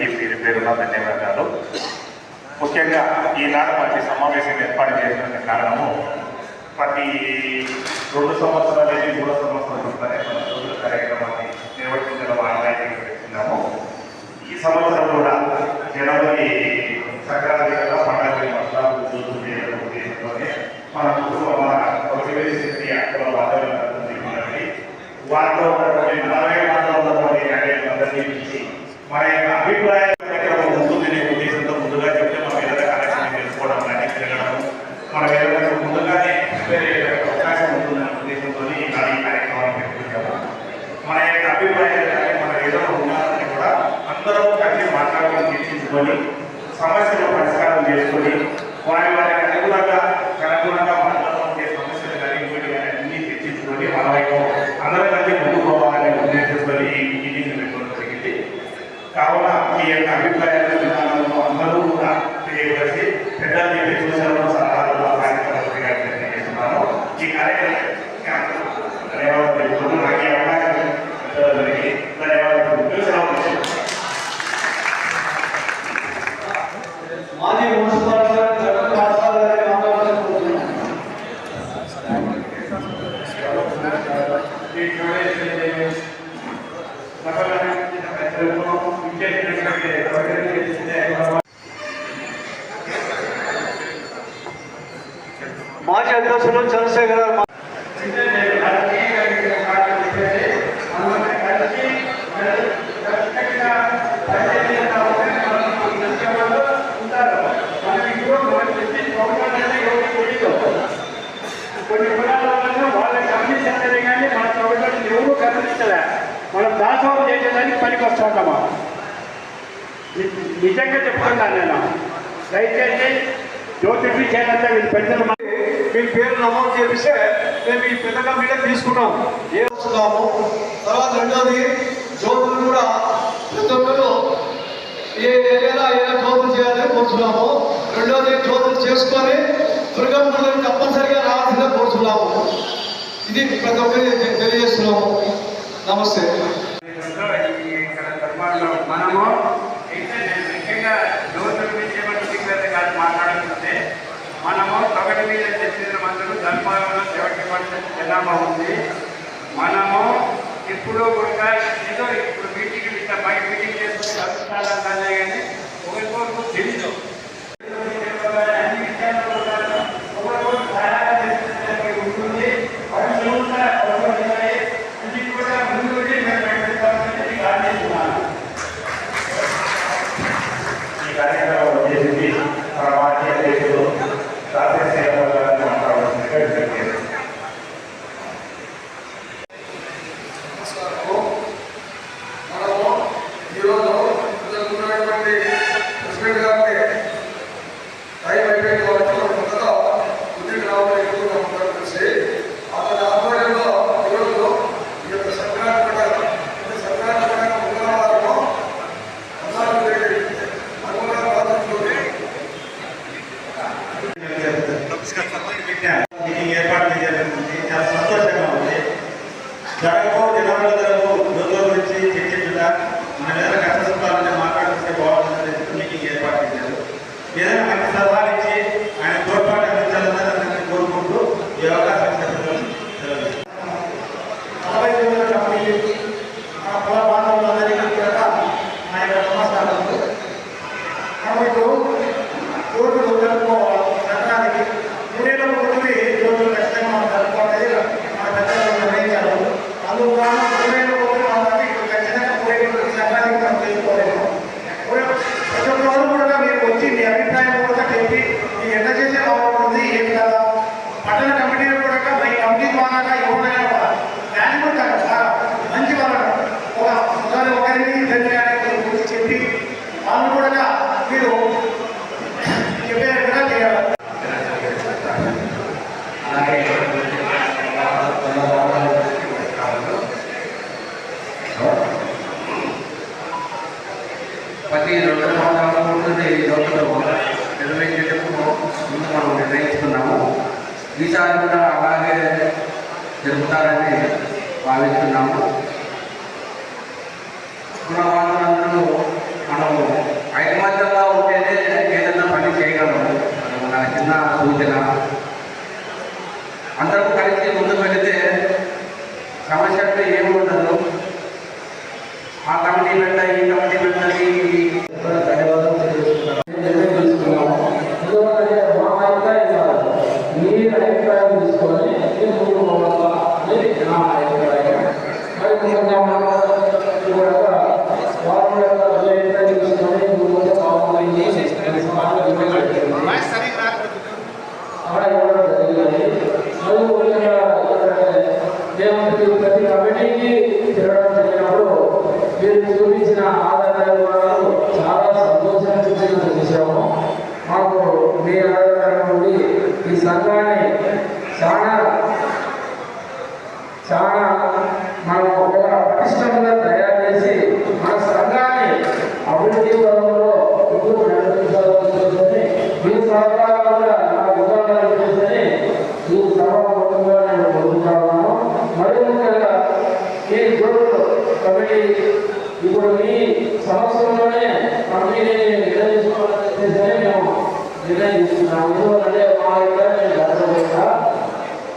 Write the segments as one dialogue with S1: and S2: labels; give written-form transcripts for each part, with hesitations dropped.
S1: అందరికీ పేరు పేరున ధన్యవాదాలు. ముఖ్యంగా ఈనాడు మనకి సమావేశం ఏర్పాటు చేసిన కారణము ప్రతి 2 సంవత్సరాలు 3 సంవత్సరాల రోజుల కార్యక్రమాన్ని నిర్వహించడం ఆదాయం పెట్టుకున్నాము. ఈ సంవత్సరం కూడా జనవరి సంక్రాంతి కదా పండుగ మసాలు చూసు చేయడం ఉద్దేశంతోనే మన కుటుంబ శక్తి అక్కడ వారిలో ఉన్నటువంటి 40 మందిలో ఉన్నటువంటి అందరినీ పిలిచి మన యొక్క అభిప్రాయం కార్యక్రమం ఉంటుందనే ఉద్దేశంతో ముందుగా చెప్తే మనం ఏదైనా కనెక్షన్ తెలుసుకోవడం కానీ తిరగడం మనం ఏదైనా ముందుగానే అవకాశం ఉంటుందనే ఉద్దేశంతో ఈ కార్యక్రమాన్ని పెట్టుకుంటాము. మన యొక్క అభిప్రాయాలు కానీ మన ఏదైనా ఉన్నారని కూడా అందరూ కలిసి మాట్లాడుకొని చర్చించుకొని సమస్యలు పరిష్కారం చేసుకొని వారికి అనుగుణంగా మనలో ఉండే సమస్యలు కానీ ఇంకోటి కానీ అన్ని చర్చించుకొని మన వైపు అందరూ కలిసి ముందుకు పోవాలనే ఉద్దేశంతో ఈ మీటింగ్ పెట్టుకోవడం జరిగింది. కావున ఈ యొక్క అభిప్రాయాలు విధానాలను అందరూ కూడా తెలియవలసి పెద్దలు చెప్పే సూచనలు సలహాలు కార్యక్రమాలు తెలియజేస్తున్నాను. ఈ కార్యక్రమం ధన్యవాదాలు తెలుపుతూ నాకు ఈ అవకాశం ధన్యవాదాలు.
S2: మాజీ మున్సిపల్ మాజీ అధ్యక్షులు చంద్రశేఖర్ గారు కొన్ని కులాలలో వాళ్ళ గమనించాలనే కానీ మన ప్రభుత్వం ఎవరు గమనించలే. మనం దాసోహం చేసేదానికి పనికి వస్తుంటామా? నిజంగా చెప్తున్నాను నేను. దయచేసి జ్యోతిషి చేయాలంటే వీళ్ళు పెద్దలు మీ పేరు నమోదు చేపిస్తే మేము ఈ పెద్ద కంపెనీ తీసుకున్నాం ఏ వస్తున్నాము. తర్వాత రెండోది జ్యోతులు కూడా ప్రతి ఒక్కరు ఏ ఏరియాలో ఏదైనా జ్యోతులు చేయాలని కోరుతున్నాము. రెండోది జ్యోతులు చేసుకొని దుర్గమ్మ గుడికి తప్పనిసరిగా రావాల్సిందే కోరుతున్నాము. ఇది ప్రతి ఒక్కరికి తెలియజేస్తున్నాము. నమస్తే.
S3: మనము ముఖ్యంగా జ్యోతుల విషయం కాదు మాట్లాడుతుంటే మనము ప్రగతి మీద తెచ్చిన మందులు ధర్మంలో 70% జనాభా ఉంది. మనము ఇప్పుడు కూడా ఏదో ఇప్పుడు మీటింగ్ ఇట్లా బయట మీటింగ్ చేసుకుని అభిప్రాయాలు కానీ ఒకరికొరకు తెలియదు. అన్ని విషయాలు ఒకరికొకరు సహాయం చేసే ఉంటుంది. ఇది కూడా ముందు
S1: ఈ కార్యక్రమం వచ్చేసి మన మాజీ అధ్యక్షులు రాజశేఖర్ గారిని మాట్లాడవలసిందిగా విజ్ఞప్తి.
S4: మనము ఈరోజు ఉన్నటువంటి ప్రెసిడెంట్ గారిని టైం అయిపోయింది కాబట్టి కొత్తగా ఉద్యోగ రావాలని కలిసి అతని ఆధ్వర్యంలో ఈరోజు ఈ యొక్క సంక్రాంతి పండుగ మంగళవారం
S1: మీటింగ్ ఏర్పాటు చేయాలనుకుంది. చాలా సంతోషంగా ఉంది. జరగబో జనాభాలో యోగా గురించి చర్చించుట మన ఏదైనా కష్ట సుఖాలని మాట్లాడుతుంటే బాగుంటుందని మీటింగ్ ఏర్పాటు చేశారు. ఏదైనా మంచి సలహాలు ఇచ్చి ఆయన తోడ్పాటు అందించాలని కోరుకుంటూ ఈ అవకాశం
S2: పట్టణ కమిటీలు కూడా కమిటీ ద్వారా ఎవరైనా దాన్ని కూడా మంచి వాళ్ళు ఒకరికి ఇద్దరిని చెప్పి వాళ్ళు కూడా మీరు చెప్పే విధంగా చేయాలి.
S3: ప్రతి 2 సంవత్సరాల లోపల నిర్వహించేటప్పుడు ముందు మనం నిర్ణయించుకున్నాము. ఈసారి కూడా అలాగే జరుపుతారని భావిస్తున్నాము. మన వాళ్ళందరూ మనము ప్రతి కమిటీకి తిరగడం జరిగినప్పుడు మీరు చూపించిన ఆధారాలు చాలా సంతోషంగా చూపించిన విషయము. మాకు మీ ఆధారం నుండి ఈ సంఘాన్ని చాలా మనం ఒక పటిష్టంగా తయారు చేసి మన సంఘాన్ని అభివృద్ధి పరంలో ముందుకు నడిపించాలని మీ సహకారంగా నా విధానాలు చేసి ఈ సభాముఖంగా నేను పొందుతున్నాను. మరి ముఖ్యంగా ఈ జోడులో కమిటీ ఇప్పుడు మీ సంవత్సరంలోనే కమిటీని నిర్ణయించుకోవాలని మేము నిర్ణయించుకున్నాము. ఎందుకంటే మా యొక్క నేను గడపలేక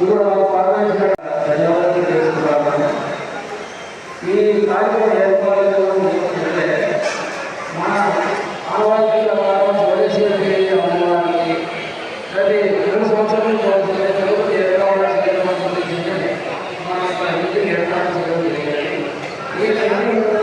S3: ఇప్పుడు పార్లమెంట్ ధన్యవాదాలు తెలుసుకున్నాను. ఈ కార్యక్రమం ఏర్పాటు మన ఆనవాయితీ అమ్మవారికి ప్రతి 2 సంవత్సరాలు మన ఇంటికి ఏర్పాటు చేయడం జరిగింది. ఈ కార్యక్రమంలో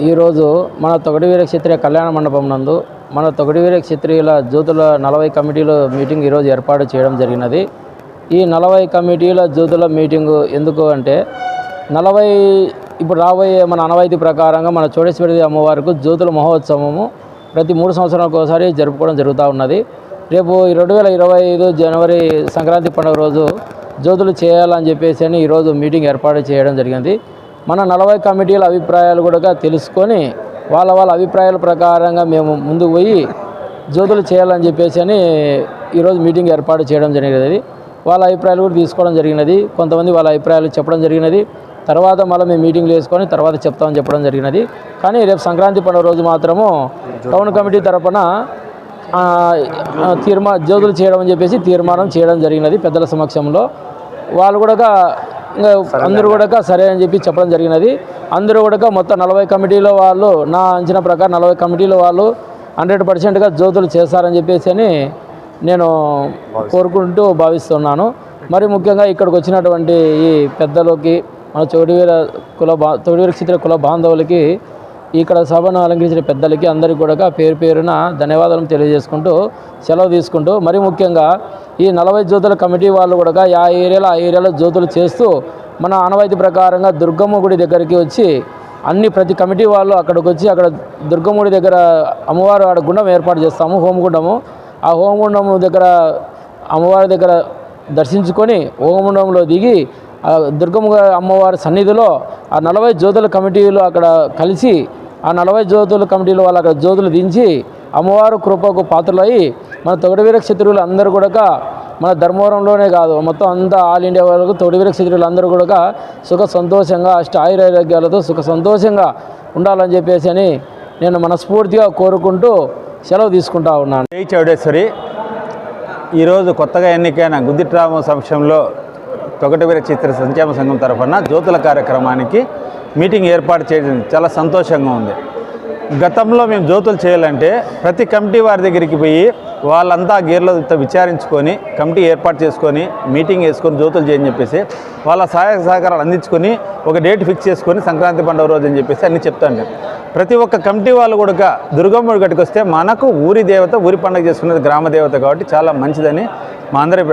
S5: ఈరోజు మన తొగటివీర క్షత్రియ కళ్యాణ మండపం నందు మన తొగటివీర క్షత్రియుల జ్యోతుల 40 కమిటీల మీటింగ్ ఈరోజు ఏర్పాటు చేయడం జరిగినది. ఈ 40 కమిటీల జ్యోతుల మీటింగు ఎందుకు అంటే 40 ఇప్పుడు రాబోయే మన ఆనవాయితీ ప్రకారంగా మన చోడేశ్వరి అమ్మవారికి జ్యోతుల మహోత్సవము ప్రతి 3 సంవత్సరాలకు ఒకసారి జరుపుకోవడం జరుగుతూ ఉన్నది. రేపు 2025 జనవరి సంక్రాంతి పండుగ రోజు జ్యోతులు చేయాలని చెప్పేసి ఈరోజు మీటింగ్ ఏర్పాటు చేయడం జరిగింది. మన 40 కమిటీల అభిప్రాయాలు కూడా తెలుసుకొని వాళ్ళ అభిప్రాయాల ప్రకారంగా మేము ముందుకు పోయి జ్యోతులు చేయాలని చెప్పేసి ఈరోజు మీటింగ్ ఏర్పాటు చేయడం జరిగినది. వాళ్ళ అభిప్రాయాలు కూడా తీసుకోవడం జరిగినది. కొంతమంది వాళ్ళ అభిప్రాయాలు చెప్పడం జరిగినది. తర్వాత మళ్ళీ మేము మీటింగ్లు వేసుకొని తర్వాత చెప్తామని చెప్పడం జరిగినది. కానీ రేపు సంక్రాంతి పండుగ రోజు మాత్రము టౌన్ కమిటీ తరపున జ్యోతులు చేయడం అని చెప్పేసి తీర్మానం చేయడం జరిగినది పెద్దల సమక్షంలో. వాళ్ళు కూడా ఇంకా అందరూ కూడా సరే అని చెప్పి చెప్పడం జరిగినది. అందరూ కూడా మొత్తం 40 కమిటీల వాళ్ళు నా అంచనా ప్రకారం 40 కమిటీల వాళ్ళు 100%గా జ్యోతులు చేస్తారని చెప్పేసి నేను కోరుకుంటూ భావిస్తున్నాను. మరి ముఖ్యంగా ఇక్కడికి వచ్చినటువంటి ఈ పెద్దలకి మన తొగటివీర క్షత్రియ కుల బాంధవులకి ఇక్కడ సభను అలంకరించిన పెద్దలకి అందరికీ కూడా పేరున ధన్యవాదాలు తెలియజేసుకుంటూ సెలవు తీసుకుంటూ మరి ముఖ్యంగా ఈ 40 జ్యోతుల కమిటీ వాళ్ళు కూడా ఆ ఏరియాలో జ్యోతులు చేస్తూ మన ఆనవాయితీ ప్రకారంగా దుర్గమ్మ గుడి దగ్గరికి వచ్చి ప్రతి కమిటీ వాళ్ళు అక్కడికి వచ్చి అక్కడ దుర్గమ్మ గుడి దగ్గర అమ్మవారు ఆడ గుండం ఏర్పాటు చేస్తాము, హోమగుండము. ఆ హోమగుండము దగ్గర అమ్మవారి దగ్గర దర్శించుకొని హోమగుండంలో దిగి దుర్గమ్మ అమ్మవారి సన్నిధిలో ఆ 40 జ్యోతుల కమిటీలు అక్కడ కలిసి ఆ 40 జ్యోతుల కమిటీలు వాళ్ళు అక్కడ జ్యోతులు దించి అమ్మవారు కృపకు పాత్రలయ్యి మన తొగటివీర క్షత్రియులు అందరూ కూడా మన ధర్మవరంలోనే కాదు మొత్తం అంతా ఆల్ ఇండియా వరకు తొగటివీర క్షత్రియులు అందరూ కూడా సుఖ సంతోషంగా ఆయురారోగ్యాలతో సుఖ సంతోషంగా ఉండాలని చెప్పేసి నేను మనస్ఫూర్తిగా కోరుకుంటూ సెలవు తీసుకుంటా ఉన్నాను.
S6: జై చౌడేశ్వరి. ఈరోజు కొత్తగా ఎన్నికైన గుద్దిట్రామ సమక్షంలో తొగటివీర క్షత్రియ సంక్షేమ సంఘం తరఫున జ్యోతుల కార్యక్రమానికి మీటింగ్ ఏర్పాటు చేయడం చాలా సంతోషంగా ఉంది. గతంలో మేము జ్యోతులు చేయాలంటే ప్రతి కమిటీ వారి దగ్గరికి పోయి వాళ్ళంతా గేర్లతో విచారించుకొని కమిటీ ఏర్పాటు చేసుకొని మీటింగ్ వేసుకొని జ్యోతులు చేయని చెప్పేసి వాళ్ళ సహాయ సహకారాలు అందించుకొని ఒక డేట్ ఫిక్స్ చేసుకొని సంక్రాంతి పండుగ రోజు అని చెప్పేసి అన్నీ చెప్తాను. ప్రతి ఒక్క కమిటీ వాళ్ళు కూడా దుర్గమ్మ గడికి వస్తే మనకు ఊరి దేవత, ఊరి పండుగ చేసుకునేది గ్రామ దేవత కాబట్టి చాలా మంచిదని మా అందరి.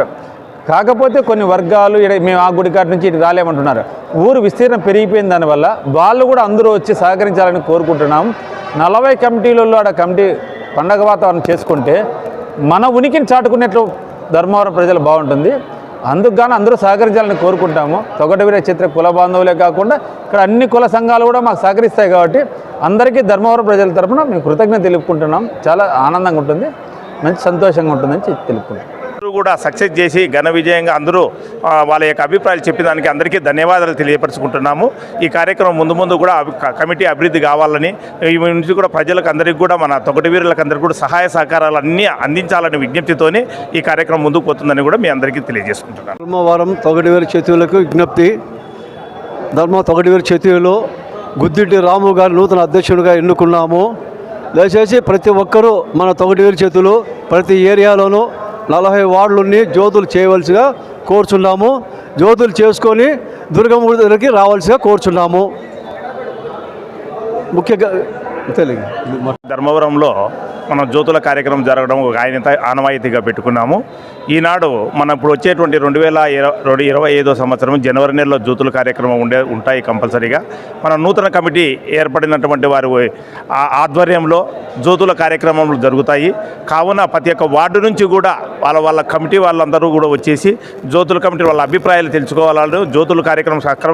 S6: కాకపోతే కొన్ని వర్గాలు మేము ఆ గుడి కాటి నుంచి ఇటు రాలేమంటున్నారు. ఊరు విస్తీర్ణం పెరిగిపోయిన దానివల్ల వాళ్ళు కూడా అందరూ వచ్చి సహకరించాలని కోరుకుంటున్నాం. 40 కమిటీలలో ఆడ కమిటీ పండగ వాతావరణం చేసుకుంటే మన ఉనికిని చాటుకునేట్లు ధర్మవరం ప్రజలు బాగుంటుంది. అందుకు గాను అందరూ సహకరించాలని కోరుకుంటాము. తొగటివీర క్షత్రియ కుల బాంధవులే కాకుండా ఇక్కడ అన్ని కుల సంఘాలు కూడా మాకు సహకరిస్తాయి కాబట్టి అందరికీ ధర్మవరం ప్రజల తరఫున మేము కృతజ్ఞత తెలుపుకుంటున్నాం. చాలా ఆనందంగా ఉంటుంది, మంచి సంతోషంగా ఉంటుందని తెలుపుకుంటాం.
S1: కూడా సక్సెస్ చేసి ఘన విజయంగా అందరూ వాళ్ళ యొక్క అభిప్రాయాలు చెప్పేదానికి అందరికీ ధన్యవాదాలు తెలియపరుచుకుంటున్నాము. ఈ కార్యక్రమం ముందు కూడా కమిటీ అభివృద్ధి కావాలని ఈ నుంచి కూడా ప్రజలకు అందరికీ కూడా మన తొగటివీరులకు అందరికీ కూడా సహాయ సహకారాలు అన్నీ అందించాలనే విజ్ఞప్తితోనే ఈ కార్యక్రమం ముందుకు పోతుందని కూడా మీ అందరికీ తెలియజేసుకుంటున్నాను.
S2: ధర్మవరం తొగటివీర క్షత్రియులకు విజ్ఞప్తి, ధర్మ తొగటివేరు చేతిలో గుద్దిటి రాము గారి నూతన అధ్యక్షుడిగా ఎన్నుకున్నాము. దయచేసి ప్రతి ఒక్కరూ మన తొగటివేరు చేతులు ప్రతి ఏరియాలోనూ 40 వార్డులని జ్యోతులు చేయవలసిగా కోరుచున్నాము. జ్యోతులు చేసుకొని దుర్గమ్మ దగ్గరికి రావాల్సిగా కోరుచున్నాము. ముఖ్యంగా
S1: ధర్మవరంలో మనం జ్యోతుల కార్యక్రమం జరగడం ఒక ఆనవాయితీగా పెట్టుకున్నాము. ఈనాడు మనం ఇప్పుడు వచ్చేటువంటి 2025 సంవత్సరం జనవరి నెలలో జ్యోతుల కార్యక్రమం ఉంటాయి కంపల్సరీగా. మన నూతన కమిటీ ఏర్పడినటువంటి వారి ఆధ్వర్యంలో జ్యోతుల కార్యక్రమాలు జరుగుతాయి. కావున ప్రతి ఒక్క వార్డు నుంచి కూడా వాళ్ళ కమిటీ వాళ్ళందరూ కూడా వచ్చేసి జ్యోతుల కమిటీ వాళ్ళ అభిప్రాయాలు తెలుసుకోవాలని జ్యోతుల కార్యక్రమం సక్రమంగా